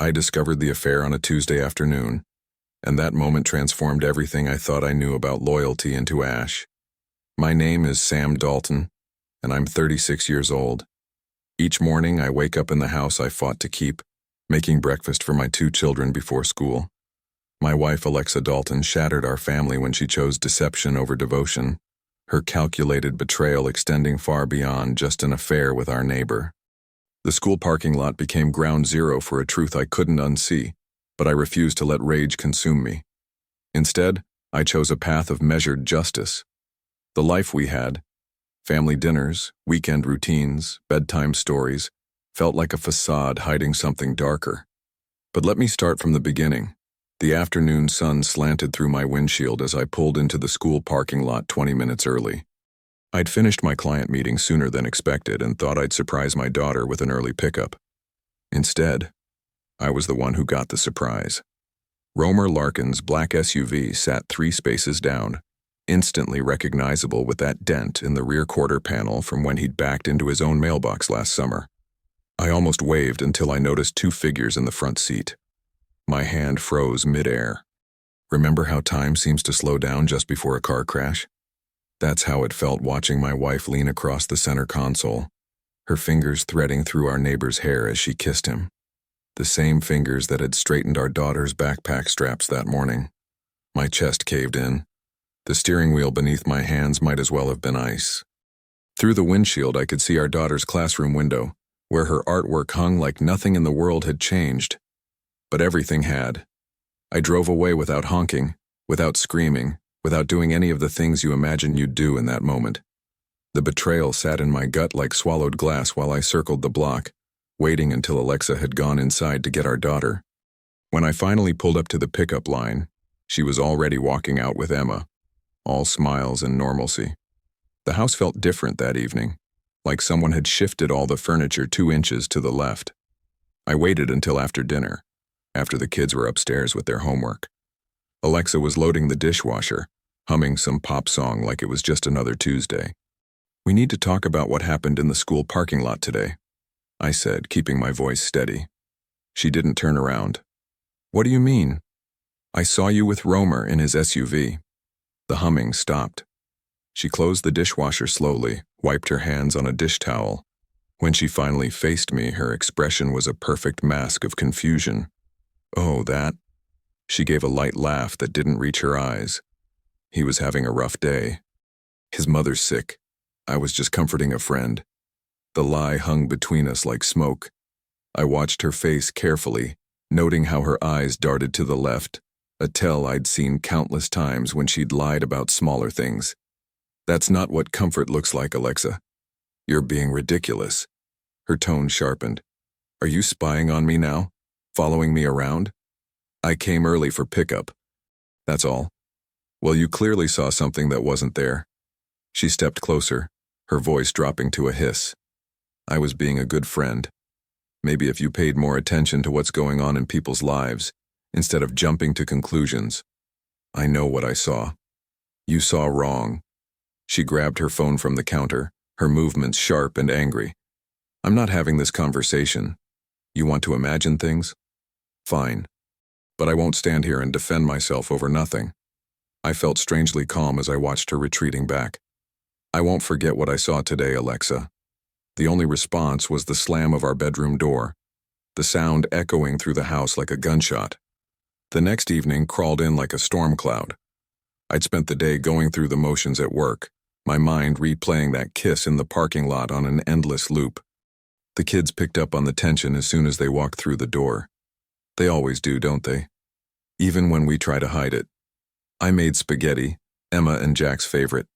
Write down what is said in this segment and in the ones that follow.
I discovered the affair on a Tuesday afternoon, and that moment transformed everything I thought I knew about loyalty into ash. My name is Sam Dalton, and I'm 36 years old. Each morning I wake up in the house I fought to keep, making breakfast for my 2 children before school. My wife, Alexa Dalton, shattered our family when she chose deception over devotion, her calculated betrayal extending far beyond just an affair with our neighbor. The school parking lot became ground zero for a truth I couldn't unsee, but I refused to let rage consume me. Instead, I chose a path of measured justice. The life we had, family dinners, weekend routines, bedtime stories, felt like a facade hiding something darker. But let me start from the beginning. The afternoon sun slanted through my windshield as I pulled into the school parking lot 20 minutes early. I'd finished my client meeting sooner than expected and thought I'd surprise my daughter with an early pickup. Instead, I was the one who got the surprise. Romer Larkin's black SUV sat 3 spaces down, instantly recognizable with that dent in the rear quarter panel from when he'd backed into his own mailbox last summer. I almost waved until I noticed 2 figures in the front seat. My hand froze mid-air. Remember how time seems to slow down just before a car crash? That's how it felt watching my wife lean across the center console, her fingers threading through our neighbor's hair as she kissed him. The same fingers that had straightened our daughter's backpack straps that morning. My chest caved in. The steering wheel beneath my hands might as well have been ice. Through the windshield, I could see our daughter's classroom window, where her artwork hung like nothing in the world had changed. But everything had. I drove away without honking, without screaming, without doing any of the things you imagine you'd do in that moment. The betrayal sat in my gut like swallowed glass while I circled the block, waiting until Alexa had gone inside to get our daughter. When I finally pulled up to the pickup line, she was already walking out with Emma, all smiles and normalcy. The house felt different that evening, like someone had shifted all the furniture 2 inches to the left. I waited until after dinner, after the kids were upstairs with their homework. Alexa was loading the dishwasher, humming some pop song like it was just another Tuesday. "We need to talk about what happened in the school parking lot today," I said, keeping my voice steady. She didn't turn around. "What do you mean?" "I saw you with Romer in his SUV." The humming stopped. She closed the dishwasher slowly, wiped her hands on a dish towel. When she finally faced me, her expression was a perfect mask of confusion. "Oh, that?" She gave a light laugh that didn't reach her eyes. "He was having a rough day. His mother's sick. I was just comforting a friend." The lie hung between us like smoke. I watched her face carefully, noting how her eyes darted to the left, a tell I'd seen countless times when she'd lied about smaller things. "That's not what comfort looks like, Alexa. You're being ridiculous." Her tone sharpened. "Are you spying on me now? Following me around?" "I came early for pickup. That's all." "Well, you clearly saw something that wasn't there." She stepped closer, her voice dropping to a hiss. "I was being a good friend. Maybe if you paid more attention to what's going on in people's lives, instead of jumping to conclusions." "I know what I saw." "You saw wrong." She grabbed her phone from the counter, her movements sharp and angry. "I'm not having this conversation. You want to imagine things? Fine. But I won't stand here and defend myself over nothing." I felt strangely calm as I watched her retreating back. "I won't forget what I saw today, Alexa." The only response was the slam of our bedroom door, the sound echoing through the house like a gunshot. The next evening crawled in like a storm cloud. I'd spent the day going through the motions at work, my mind replaying that kiss in the parking lot on an endless loop. The kids picked up on the tension as soon as they walked through the door. They always do, don't they? Even when we try to hide it. I made spaghetti, Emma and Jack's favorite.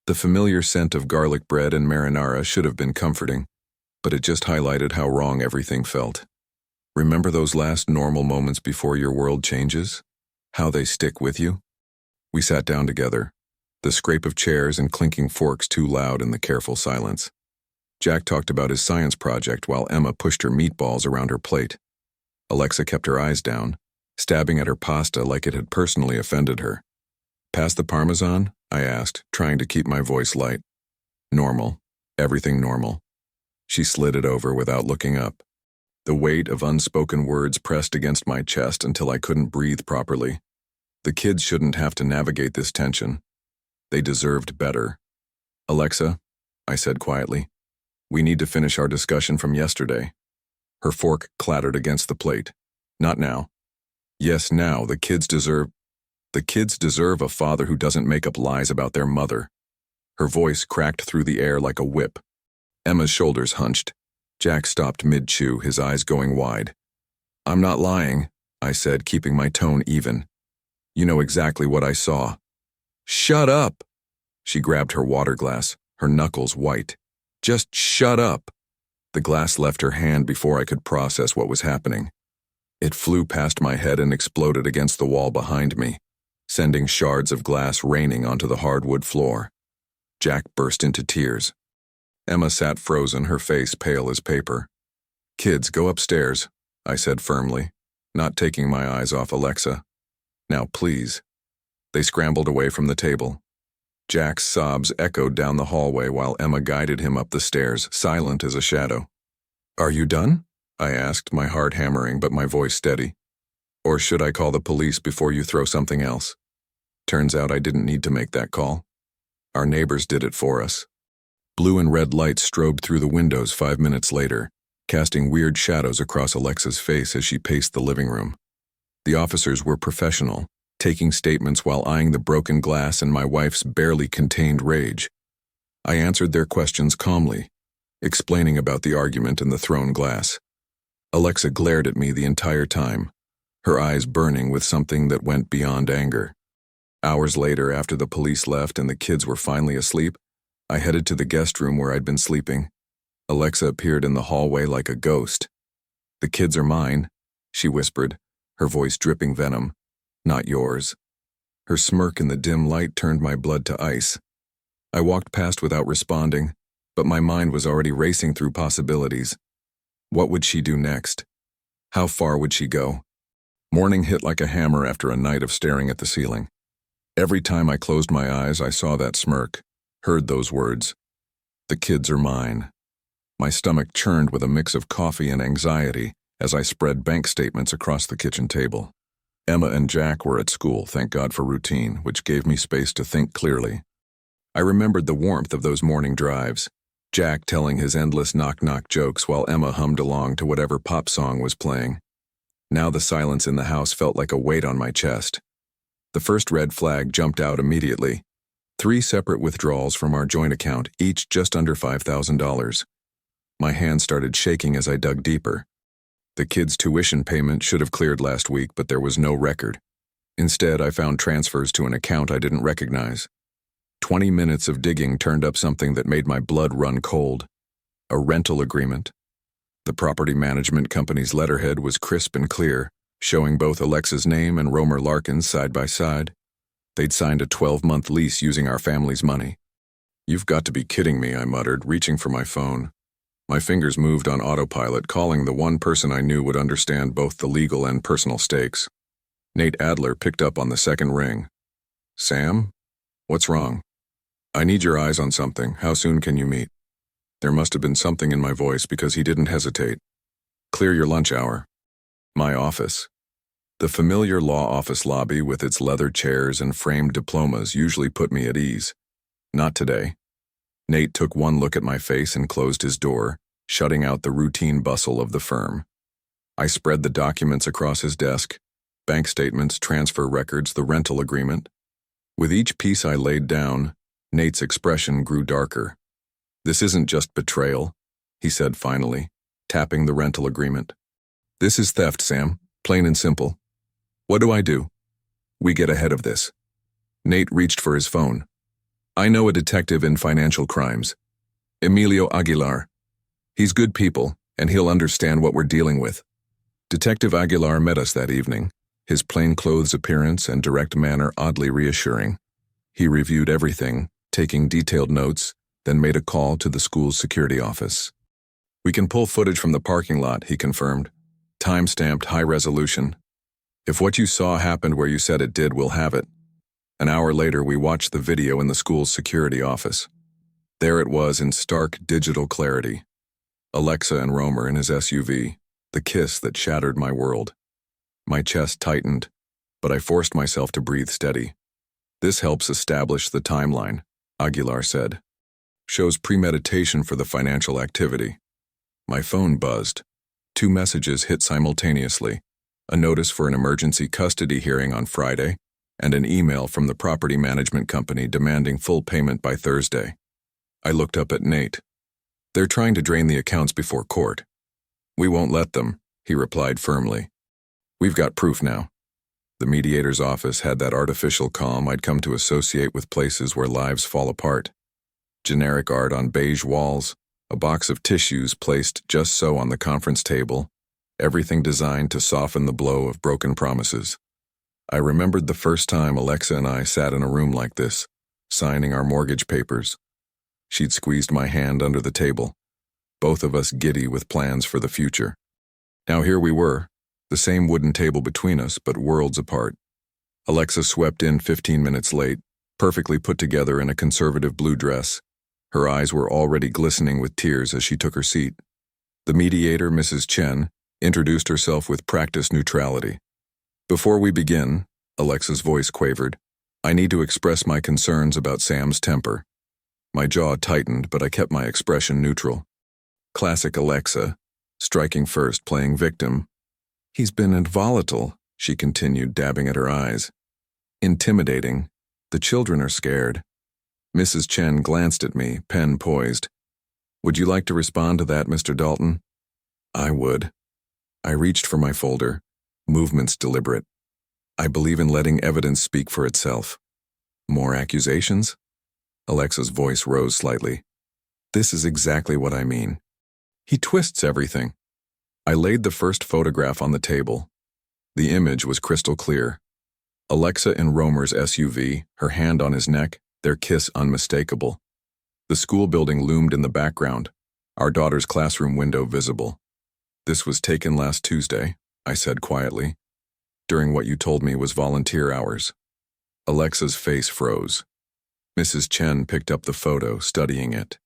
The familiar scent of garlic bread and marinara should have been comforting, but it just highlighted how wrong everything felt. Remember those last normal moments before your world changes? How they stick with you? We sat down together, the scrape of chairs and clinking forks too loud in the careful silence. Jack talked about his science project while Emma pushed her meatballs around her plate. Alexa kept her eyes down, stabbing at her pasta like it had personally offended her. "Past the Parmesan?" I asked, trying to keep my voice light. "Normal. Everything normal." She slid it over without looking up. The weight of unspoken words pressed against my chest until I couldn't breathe properly. The kids shouldn't have to navigate this tension. They deserved better. "Alexa," I said quietly, "we need to finish our discussion from yesterday." Her fork clattered against the plate. "Not now." "Yes, now. The kids deserve a father who doesn't make up lies about their mother." Her voice cracked through the air like a whip. Emma's shoulders hunched. Jack stopped mid-chew, his eyes going wide. "I'm not lying," I said, keeping my tone even. "You know exactly what I saw." "Shut up!" She grabbed her water glass, her knuckles white. "Just shut up!" The glass left her hand before I could process what was happening. It flew past my head and exploded against the wall behind me, sending shards of glass raining onto the hardwood floor. Jack burst into tears. Emma sat frozen, her face pale as paper. "Kids, go upstairs," I said firmly, not taking my eyes off Alexa. "Now, please." They scrambled away from the table. Jack's sobs echoed down the hallway while Emma guided him up the stairs, silent as a shadow. "Are you done?" I asked, my heart hammering but my voice steady. "Or should I call the police before you throw something else?" Turns out I didn't need to make that call. Our neighbors did it for us. Blue and red lights strobed through the windows 5 minutes later, casting weird shadows across Alexa's face as she paced the living room. The officers were professional, taking statements while eyeing the broken glass and my wife's barely contained rage. I answered their questions calmly, explaining about the argument and the thrown glass. Alexa glared at me the entire time, her eyes burning with something that went beyond anger. Hours later, after the police left and the kids were finally asleep, I headed to the guest room where I'd been sleeping. Alexa appeared in the hallway like a ghost. "The kids are mine," she whispered, her voice dripping venom. "Not yours." Her smirk in the dim light turned my blood to ice. I walked past without responding, but my mind was already racing through possibilities. What would she do next? How far would she go? Morning hit like a hammer after a night of staring at the ceiling. Every time I closed my eyes, I saw that smirk, heard those words. "The kids are mine." My stomach churned with a mix of coffee and anxiety as I spread bank statements across the kitchen table. Emma and Jack were at school, thank God for routine, which gave me space to think clearly. I remembered the warmth of those morning drives, Jack telling his endless knock-knock jokes while Emma hummed along to whatever pop song was playing. Now the silence in the house felt like a weight on my chest. The first red flag jumped out immediately. 3 separate withdrawals from our joint account, each just under $5,000. My hand started shaking as I dug deeper. The kids' tuition payment should have cleared last week, but there was no record. Instead, I found transfers to an account I didn't recognize. 20 minutes of digging turned up something that made my blood run cold. A rental agreement. The property management company's letterhead was crisp and clear, showing both Alexa's name and Romer Larkin's side by side. They'd signed a 12-month lease using our family's money. "You've got to be kidding me," I muttered, reaching for my phone. My fingers moved on autopilot, calling the one person I knew would understand both the legal and personal stakes. Nate Adler picked up on the second ring. "Sam? What's wrong?" "I need your eyes on something. How soon can you meet?" There must have been something in my voice because he didn't hesitate. "Clear your lunch hour." My office. The familiar law office lobby with its leather chairs and framed diplomas usually put me at ease. Not today. Nate took one look at my face and closed his door, shutting out the routine bustle of the firm. I spread the documents across his desk, bank statements, transfer records, the rental agreement. With each piece I laid down, Nate's expression grew darker. "This isn't just betrayal," he said finally, tapping the rental agreement. "This is theft, Sam, plain and simple. What do I do?" "We get ahead of this." Nate reached for his phone. "I know a detective in financial crimes. Emilio Aguilar. He's good people, and he'll understand what we're dealing with." Detective Aguilar met us that evening, his plainclothes appearance and direct manner oddly reassuring. He reviewed everything, taking detailed notes, then made a call to the school's security office. "We can pull footage from the parking lot," he confirmed. "Time-stamped, high resolution. If what you saw happened where you said it did, we'll have it." An hour later, we watched the video in the school's security office. There it was in stark digital clarity. Alexa and Romer in his SUV, the kiss that shattered my world. My chest tightened, but I forced myself to breathe steady. This helps establish the timeline, Aguilar said. Shows premeditation for the financial activity. My phone buzzed. 2 messages hit simultaneously. A notice for an emergency custody hearing on Friday, and an email from the property management company demanding full payment by Thursday. I looked up at Nate. They're trying to drain the accounts before court. We won't let them, he replied firmly. We've got proof now. The mediator's office had that artificial calm I'd come to associate with places where lives fall apart. Generic art on beige walls, a box of tissues placed just so on the conference table, everything designed to soften the blow of broken promises. I remembered the first time Alexa and I sat in a room like this, signing our mortgage papers. She'd squeezed my hand under the table, both of us giddy with plans for the future. Now here we were, the same wooden table between us, but worlds apart. Alexa swept in 15 minutes late, perfectly put together in a conservative blue dress. Her eyes were already glistening with tears as she took her seat. The mediator, Mrs. Chen, introduced herself with practiced neutrality. Before we begin, Alexa's voice quavered, I need to express my concerns about Sam's temper. My jaw tightened, but I kept my expression neutral. Classic Alexa, striking first, playing victim. He's been volatile, she continued, dabbing at her eyes. Intimidating. The children are scared. Mrs. Chen glanced at me, pen poised. Would you like to respond to that, Mr. Dalton? I would. I reached for my folder, movements deliberate. I believe in letting evidence speak for itself. More accusations? Alexa's voice rose slightly. This is exactly what I mean. He twists everything. I laid the first photograph on the table. The image was crystal clear. Alexa in Romer's SUV, her hand on his neck, their kiss unmistakable. The school building loomed in the background, our daughter's classroom window visible. This was taken last Tuesday, I said quietly, during what you told me was volunteer hours. Alexa's face froze. Mrs. Chen picked up the photo, studying it.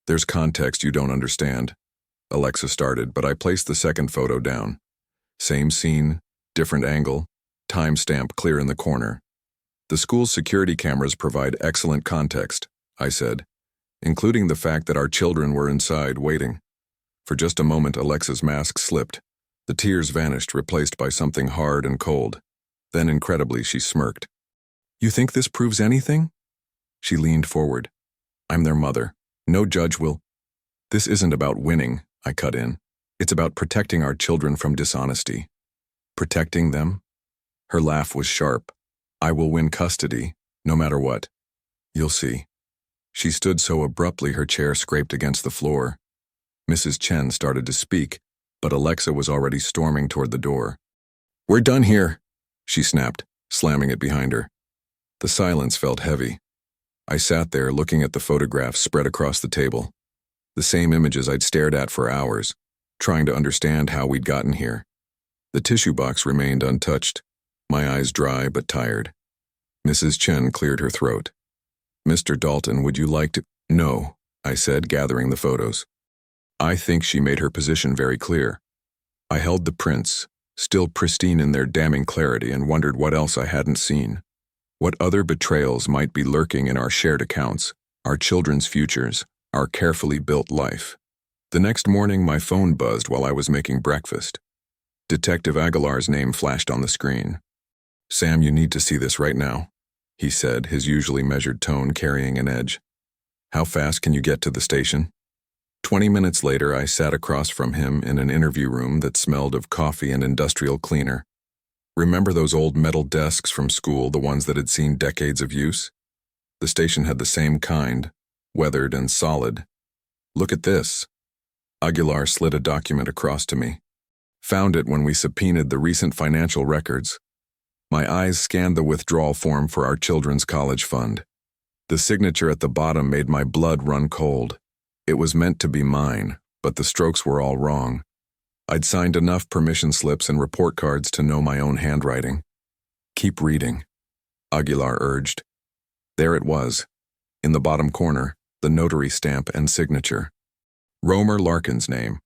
There's context you don't understand, Alexa started, but I placed the second photo down. Same scene, different angle, timestamp clear in the corner. The school's security cameras provide excellent context, I said, including the fact that our children were inside waiting. For just a moment, Alexa's mask slipped. The tears vanished, replaced by something hard and cold. Then, incredibly, she smirked. You think this proves anything? She leaned forward. I'm their mother. No judge will. This isn't about winning, I cut in. It's about protecting our children from dishonesty. Protecting them? Her laugh was sharp. I will win custody, no matter what. You'll see. She stood so abruptly her chair scraped against the floor. Mrs. Chen started to speak, but Alexa was already storming toward the door. We're done here, she snapped, slamming it behind her. The silence felt heavy. I sat there looking at the photographs spread across the table. The same images I'd stared at for hours, trying to understand how we'd gotten here. The tissue box remained untouched, my eyes dry but tired. Mrs. Chen cleared her throat. Mr. Dalton, would you like to— No, I said, gathering the photos. I think she made her position very clear. I held the prints, still pristine in their damning clarity, and wondered what else I hadn't seen. What other betrayals might be lurking in our shared accounts, our children's futures, our carefully built life. The next morning, my phone buzzed while I was making breakfast. Detective Aguilar's name flashed on the screen. Sam, you need to see this right now, he said, his usually measured tone carrying an edge. How fast can you get to the station? 20 minutes later, I sat across from him in an interview room that smelled of coffee and industrial cleaner. Remember those old metal desks from school, the ones that had seen decades of use? The station had the same kind, weathered and solid. Look at this. Aguilar slid a document across to me. Found it when we subpoenaed the recent financial records. My eyes scanned the withdrawal form for our children's college fund. The signature at the bottom made my blood run cold. It was meant to be mine, but the strokes were all wrong. I'd signed enough permission slips and report cards to know my own handwriting. Keep reading, Aguilar urged. There it was, in the bottom corner, the notary stamp and signature. Romer Larkin's name,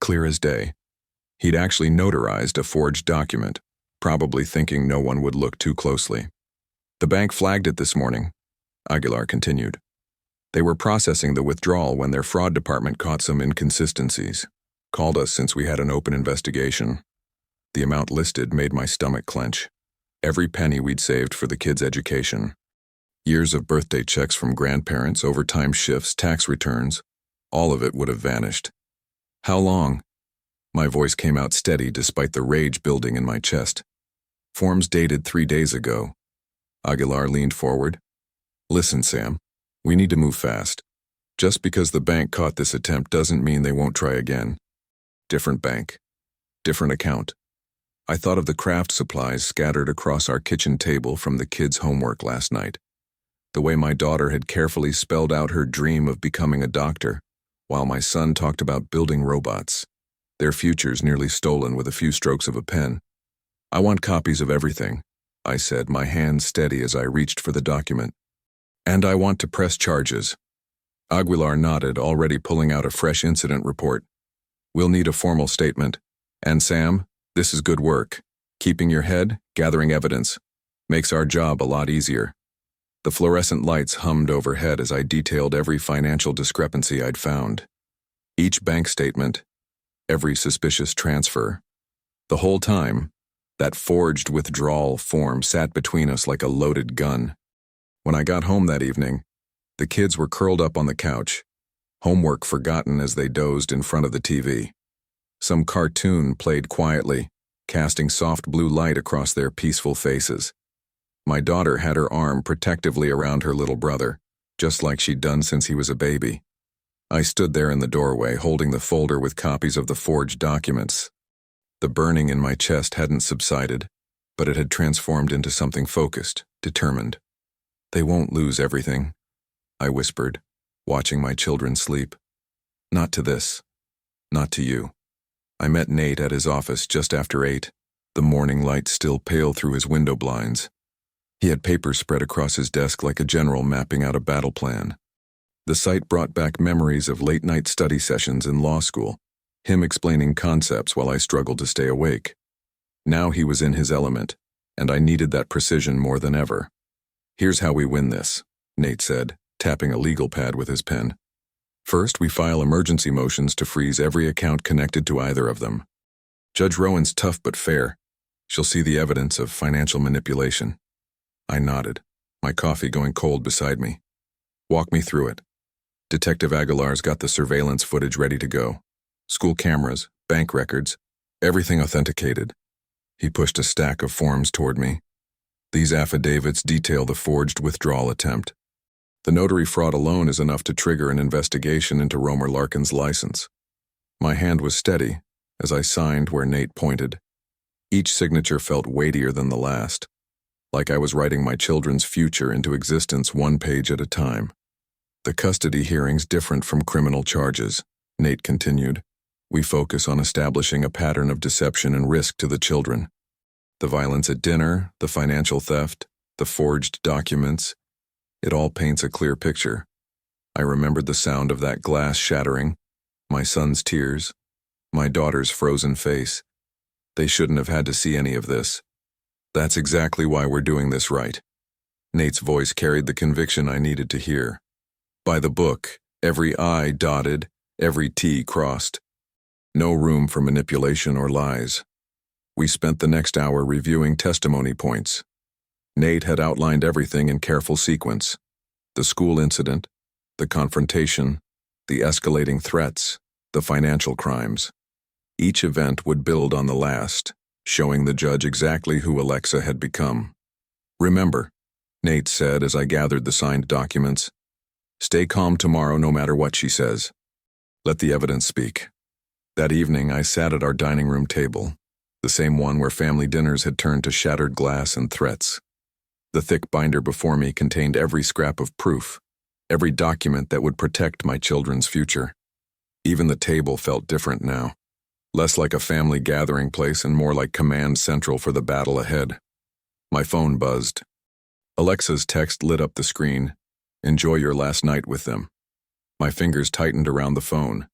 clear as day. He'd actually notarized a forged document, probably thinking no one would look too closely. The bank flagged it this morning, Aguilar continued. They were processing the withdrawal when their fraud department caught some inconsistencies. Called us since we had an open investigation. The amount listed made my stomach clench. Every penny we'd saved for the kids' education. Years of birthday checks from grandparents, overtime shifts, tax returns, all of it would have vanished. How long? My voice came out steady despite the rage building in my chest. Forms dated 3 days ago. Aguilar leaned forward. Listen, Sam, we need to move fast. Just because the bank caught this attempt doesn't mean they won't try again. Different bank. Different account. I thought of the craft supplies scattered across our kitchen table from the kids' homework last night. The way my daughter had carefully spelled out her dream of becoming a doctor, while my son talked about building robots. Their futures nearly stolen with a few strokes of a pen. I want copies of everything, I said, my hand steady as I reached for the document. And I want to press charges. Aguilar nodded, already pulling out a fresh incident report. We'll need a formal statement. And Sam, this is good work. Keeping your head, gathering evidence. Makes our job a lot easier. The fluorescent lights hummed overhead as I detailed every financial discrepancy I'd found. Each bank statement, every suspicious transfer. The whole time, that forged withdrawal form sat between us like a loaded gun. When I got home that evening, the kids were curled up on the couch, homework forgotten as they dozed in front of the TV. Some cartoon played quietly, casting soft blue light across their peaceful faces. My daughter had her arm protectively around her little brother, just like she'd done since he was a baby. I stood there in the doorway, holding the folder with copies of the forged documents. The burning in my chest hadn't subsided, but it had transformed into something focused, determined. They won't lose everything, I whispered, watching my children sleep. Not to this. Not to you. I met Nate at his office just after 8, the morning light still pale through his window blinds. He had papers spread across his desk like a general mapping out a battle plan. The sight brought back memories of late-night study sessions in law school, him explaining concepts while I struggled to stay awake. Now he was in his element, and I needed that precision more than ever. Here's how we win this, Nate said, tapping a legal pad with his pen. First, we file emergency motions to freeze every account connected to either of them. Judge Rowan's tough but fair. She'll see the evidence of financial manipulation. I nodded, my coffee going cold beside me. Walk me through it. Detective Aguilar's got the surveillance footage ready to go. School cameras, bank records, everything authenticated. He pushed a stack of forms toward me. These affidavits detail the forged withdrawal attempt. The notary fraud alone is enough to trigger an investigation into Romer Larkin's license. My hand was steady as I signed where Nate pointed. Each signature felt weightier than the last, like I was writing my children's future into existence one page at a time. The custody hearing's different from criminal charges, Nate continued. We focus on establishing a pattern of deception and risk to the children. The violence at dinner, the financial theft, the forged documents, it all paints a clear picture. I remembered the sound of that glass shattering, my son's tears, my daughter's frozen face. They shouldn't have had to see any of this. That's exactly why we're doing this right. Nate's voice carried the conviction I needed to hear. By the book, every I dotted, every T crossed. No room for manipulation or lies. We spent the next hour reviewing testimony points. Nate had outlined everything in careful sequence. The school incident, the confrontation, the escalating threats, the financial crimes. Each event would build on the last, showing the judge exactly who Alexa had become. Remember, Nate said as I gathered the signed documents, stay calm tomorrow no matter what she says. Let the evidence speak. That evening I sat at our dining room table, the same one where family dinners had turned to shattered glass and threats. The thick binder before me contained every scrap of proof, every document that would protect my children's future. Even the table felt different now, less like a family gathering place and more like command central for the battle ahead. My phone buzzed. Alexa's text lit up the screen. Enjoy your last night with them. My fingers tightened around the phone.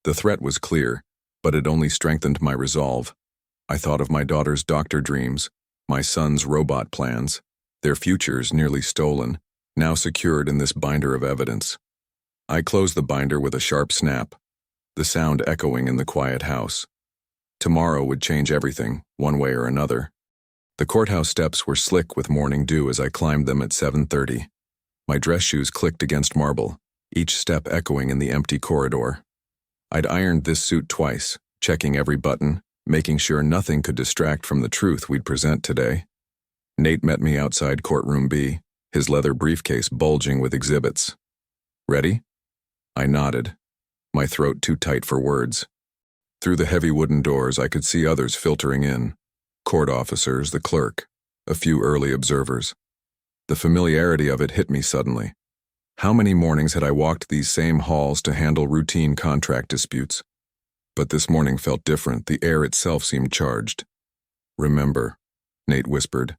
The threat was clear. But it only strengthened my resolve. I thought of my daughter's doctor dreams, my son's robot plans, their futures nearly stolen, now secured in this binder of evidence. I closed the binder with a sharp snap, the sound echoing in the quiet house. Tomorrow would change everything, one way or another. The courthouse steps were slick with morning dew as I climbed them at 7:30. My dress shoes clicked against marble, each step echoing in the empty corridor. I'd ironed this suit twice, checking every button, making sure nothing could distract from the truth we'd present today. Nate met me outside courtroom B, his leather briefcase bulging with exhibits. Ready? I nodded, my throat too tight for words. Through the heavy wooden doors, I could see others filtering in. Court officers, the clerk, a few early observers. The familiarity of it hit me suddenly. How many mornings had I walked these same halls to handle routine contract disputes? But this morning felt different. The air itself seemed charged. Remember, Nate whispered,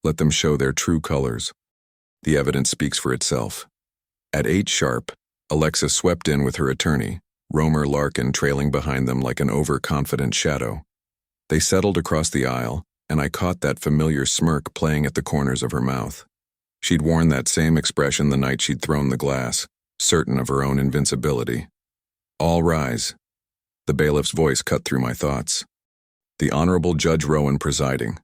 let them show their true colors. The evidence speaks for itself. At 8 sharp, Alexa swept in with her attorney, Romer Larkin trailing behind them like an overconfident shadow. They settled across the aisle, and I caught that familiar smirk playing at the corners of her mouth. She'd worn that same expression the night she'd thrown the glass, certain of her own invincibility. All rise. The bailiff's voice cut through my thoughts. The Honorable Judge Rowan presiding.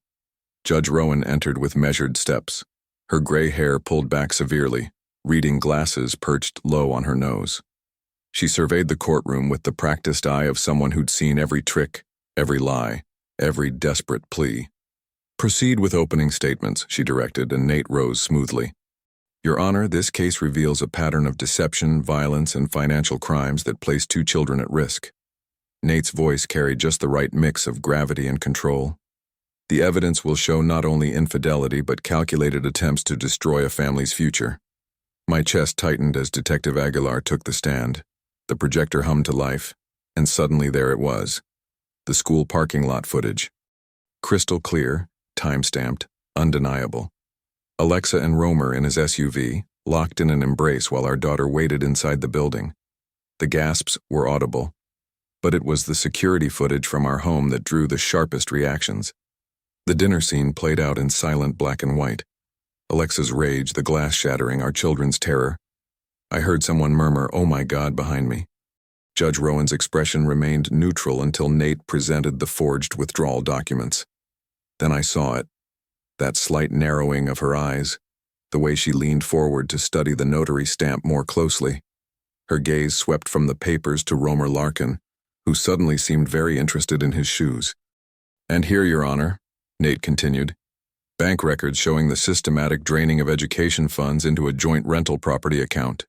Judge Rowan entered with measured steps, her gray hair pulled back severely, reading glasses perched low on her nose. She surveyed the courtroom with the practiced eye of someone who'd seen every trick, every lie, every desperate plea. Proceed with opening statements, she directed, and Nate rose smoothly. Your Honor, this case reveals a pattern of deception, violence, and financial crimes that place 2 children at risk. Nate's voice carried just the right mix of gravity and control. The evidence will show not only infidelity but calculated attempts to destroy a family's future. My chest tightened as Detective Aguilar took the stand. The projector hummed to life, and suddenly there it was. The school parking lot footage. Crystal clear, time-stamped, undeniable. Alexa and Romer in his SUV, locked in an embrace while our daughter waited inside the building. The gasps were audible, but it was the security footage from our home that drew the sharpest reactions. The dinner scene played out in silent black and white. Alexa's rage, the glass shattering, our children's terror. I heard someone murmur, "Oh my God," behind me. Judge Rowan's expression remained neutral until Nate presented the forged withdrawal documents. Then I saw it, that slight narrowing of her eyes, the way she leaned forward to study the notary stamp more closely. Her gaze swept from the papers to Romer Larkin, who suddenly seemed very interested in his shoes. And here, Your Honor, Nate continued, bank records showing the systematic draining of education funds into a joint rental property account.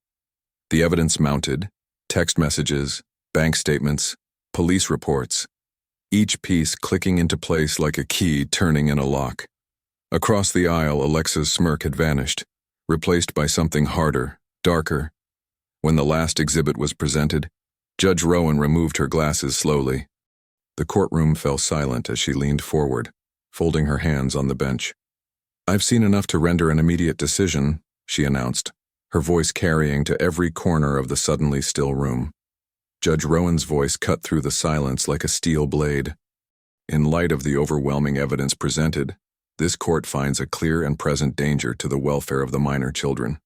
The evidence mounted, text messages, bank statements, police reports, each piece clicking into place like a key turning in a lock. Across the aisle, Alexa's smirk had vanished, replaced by something harder, darker. When the last exhibit was presented, Judge Rowan removed her glasses slowly. The courtroom fell silent as she leaned forward, folding her hands on the bench. I've seen enough to render an immediate decision, she announced, her voice carrying to every corner of the suddenly still room. Judge Rowan's voice cut through the silence like a steel blade. In light of the overwhelming evidence presented, this court finds a clear and present danger to the welfare of the minor children.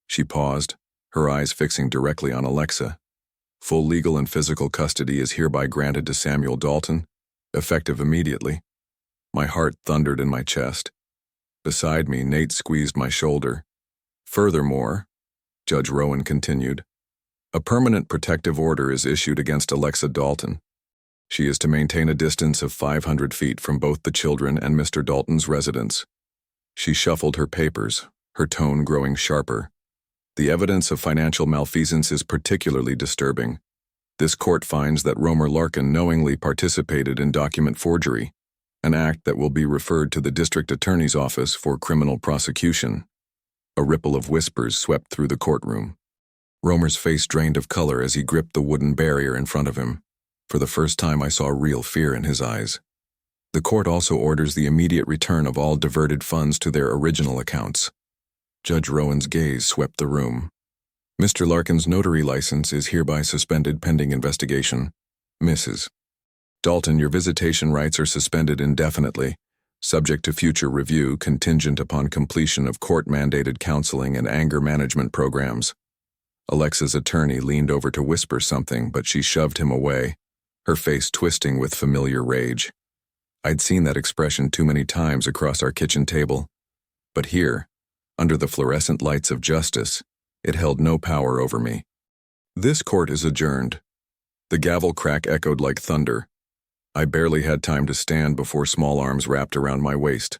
She paused, her eyes fixing directly on Alexa. Full legal and physical custody is hereby granted to Samuel Dalton, effective immediately. My heart thundered in my chest. Beside me, Nate squeezed my shoulder. Furthermore, Judge Rowan continued, a permanent protective order is issued against Alexa Dalton. She is to maintain a distance of 500 feet from both the children and Mr. Dalton's residence. She shuffled her papers, her tone growing sharper. The evidence of financial malfeasance is particularly disturbing. This court finds that Romer Larkin knowingly participated in document forgery, an act that will be referred to the district attorney's office for criminal prosecution. A ripple of whispers swept through the courtroom. Romer's face drained of color as he gripped the wooden barrier in front of him. For the first time, I saw real fear in his eyes. The court also orders the immediate return of all diverted funds to their original accounts. Judge Rowan's gaze swept the room. Mr. Larkin's notary license is hereby suspended pending investigation. Mrs. Dalton, your visitation rights are suspended indefinitely, subject to future review contingent upon completion of court-mandated counseling and anger management programs. Alexa's attorney leaned over to whisper something, but she shoved him away, her face twisting with familiar rage. I'd seen that expression too many times across our kitchen table. But here, under the fluorescent lights of justice, it held no power over me. This court is adjourned. The gavel crack echoed like thunder. I barely had time to stand before small arms wrapped around my waist.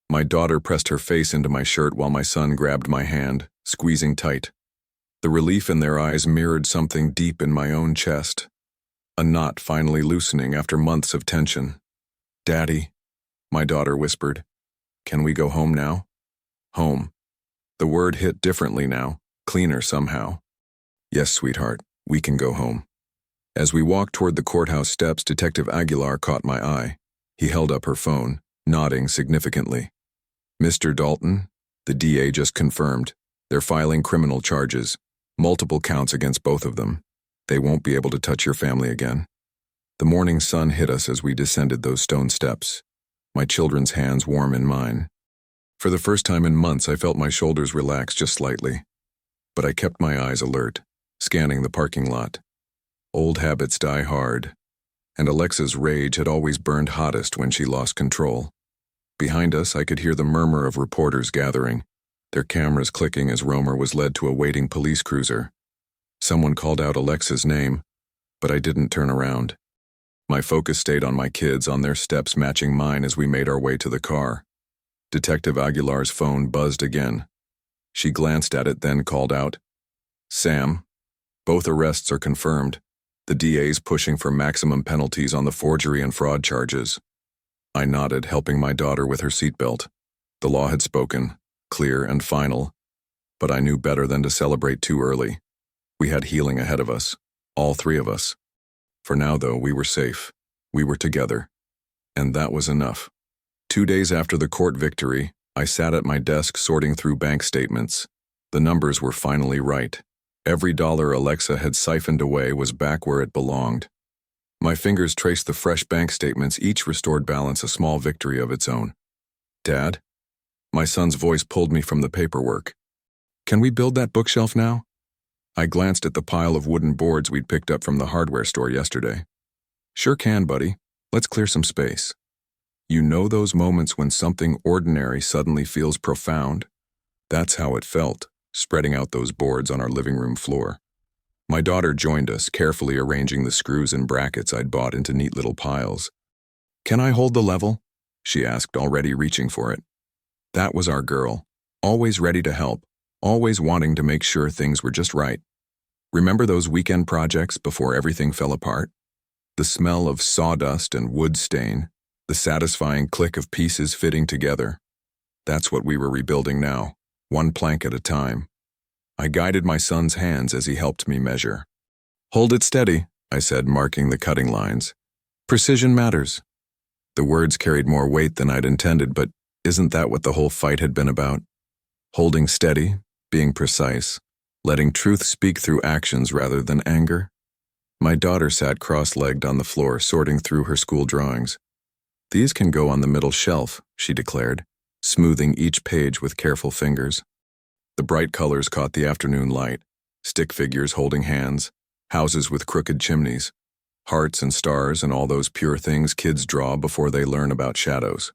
My daughter pressed her face into my shirt while my son grabbed my hand, squeezing tight. The relief in their eyes mirrored something deep in my own chest. A knot finally loosening after months of tension. "Daddy," my daughter whispered, "can we go home now?" Home. The word hit differently now, cleaner somehow. "Yes, sweetheart, we can go home." As we walked toward the courthouse steps, Detective Aguilar caught my eye. He held up her phone, nodding significantly. "Mr. Dalton, the DA just confirmed. They're filing criminal charges, multiple counts against both of them. They won't be able to touch your family again." The morning sun hit us as we descended those stone steps, my children's hands warm in mine. For the first time in months, I felt my shoulders relax just slightly. But I kept my eyes alert, scanning the parking lot. Old habits die hard, and Alexa's rage had always burned hottest when she lost control. Behind us, I could hear the murmur of reporters gathering, their cameras clicking as Romer was led to a waiting police cruiser. Someone called out Alexa's name, but I didn't turn around. My focus stayed on my kids, on their steps matching mine as we made our way to the car. Detective Aguilar's phone buzzed again. She glanced at it, then called out, "Sam, both arrests are confirmed. The DA's pushing for maximum penalties on the forgery and fraud charges." I nodded, helping my daughter with her seatbelt. The law had spoken, clear and final, but I knew better than to celebrate too early. We had healing ahead of us, all three of us. For now, though, we were safe. We were together. And that was enough. 2 days after the court victory, I sat at my desk sorting through bank statements. The numbers were finally right. Every dollar Alexa had siphoned away was back where it belonged. My fingers traced the fresh bank statements, each restored balance a small victory of its own. "Dad?" My son's voice pulled me from the paperwork. "Can we build that bookshelf now?" I glanced at the pile of wooden boards we'd picked up from the hardware store yesterday. "Sure can, buddy. Let's clear some space." You know those moments when something ordinary suddenly feels profound? That's how it felt, spreading out those boards on our living room floor. My daughter joined us, carefully arranging the screws and brackets I'd bought into neat little piles. "Can I hold the level?" she asked, already reaching for it. That was our girl, always ready to help, always wanting to make sure things were just right. Remember those weekend projects before everything fell apart? The smell of sawdust and wood stain, the satisfying click of pieces fitting together. That's what we were rebuilding now, one plank at a time. I guided my son's hands as he helped me measure. "Hold it steady," I said, marking the cutting lines. "Precision matters." The words carried more weight than I'd intended, but isn't that what the whole fight had been about? Holding steady, being precise, letting truth speak through actions rather than anger. My daughter sat cross-legged on the floor, sorting through her school drawings. "These can go on the middle shelf," she declared, smoothing each page with careful fingers. The bright colors caught the afternoon light, stick figures holding hands, houses with crooked chimneys, hearts and stars and all those pure things kids draw before they learn about shadows.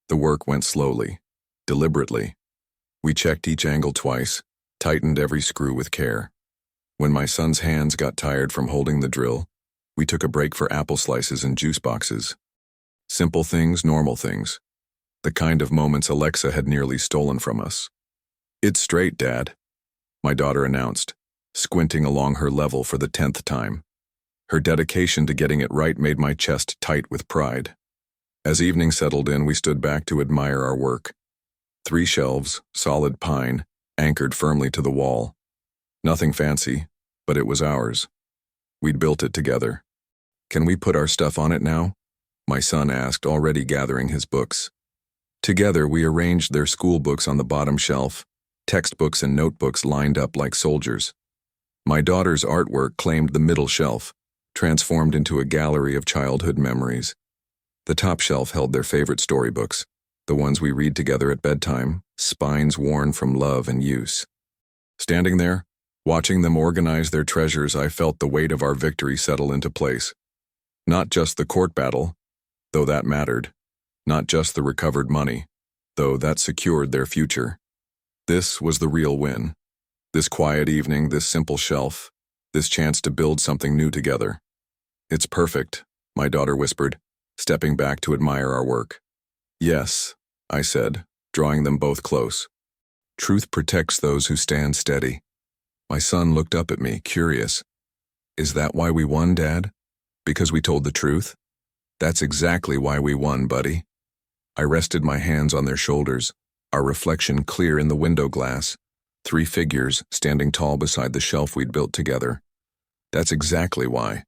The work went slowly, deliberately. We checked each angle twice, tightened every screw with care. When my son's hands got tired from holding the drill, we took a break for apple slices and juice boxes. Simple things, normal things. The kind of moments Alexa had nearly stolen from us. "It's straight, Dad," my daughter announced, squinting along her level for the 10th time. Her dedication to getting it right made my chest tight with pride. As evening settled in, we stood back to admire our work. 3 shelves, solid pine, anchored firmly to the wall. Nothing fancy, but it was ours. We'd built it together. "Can we put our stuff on it now?" my son asked, already gathering his books. Together, we arranged their school books on the bottom shelf, textbooks and notebooks lined up like soldiers. My daughter's artwork claimed the middle shelf, transformed into a gallery of childhood memories. The top shelf held their favorite storybooks, the ones we read together at bedtime, spines worn from love and use. Standing there, watching them organize their treasures, I felt the weight of our victory settle into place. Not just the court battle, though that mattered. Not just the recovered money, though that secured their future. This was the real win. This quiet evening, this simple shelf, this chance to build something new together. "It's perfect," my daughter whispered, stepping back to admire our work. "Yes," I said, drawing them both close. "Truth protects those who stand steady." My son looked up at me, curious. "Is that why we won, Dad? Because we told the truth?" "That's exactly why we won, buddy." I rested my hands on their shoulders, our reflection clear in the window glass, 3 figures standing tall beside the shelf we'd built together. "That's exactly why."